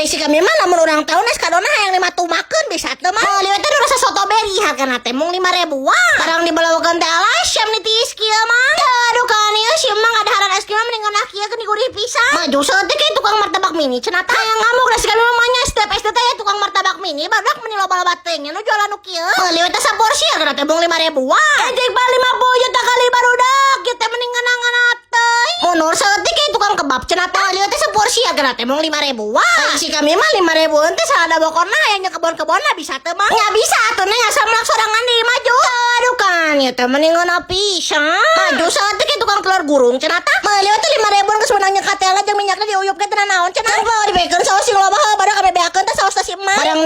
isi kami mah lamun urang tahun es kadona hayang 5 tumakeun bisa teu mah. Lieu teh rasa soto beri hargana teh mung 5 ribuan. Barang dibalawakeun teh alasam nih tiis kieu mah. Aduh kan ieu si emang ada haran es krim mendingan kieu geuning gurih pisan. Maju saeutik kayak tukang martabak mini cenah tah. Hayang ngamuk da si kami mah nya step es teh tukang martabak mini badak meni loba-loba teh nya nu jualan nu kieu. Lieu teh saporsi hargana teh mung 5 ribuan. Anjing bal 50 juta kali barudak kieu teh mendingan ngangan teh. Munur saeutik kayak tukang kebab cenah tah. Lieu teh saporsi hargana teh mung 5 ribuan. Si kami mah 5 ribuan teh salada bokorna hayang kebon-kebonna bisa teu mah. Nya bisa atuh nya asal melak sorangan di maju. Aduh kan ieu teh mendingan pisan. Maju saeutik kayak tukang telur gurung cenah tah. Lieu teh 5 ribuan geus meunang nyekatela jeung minyakna diuyupkeun teh naon cenah. Dibekeun saos sing loba badak kami beakeun teh saos teh si emak. Barang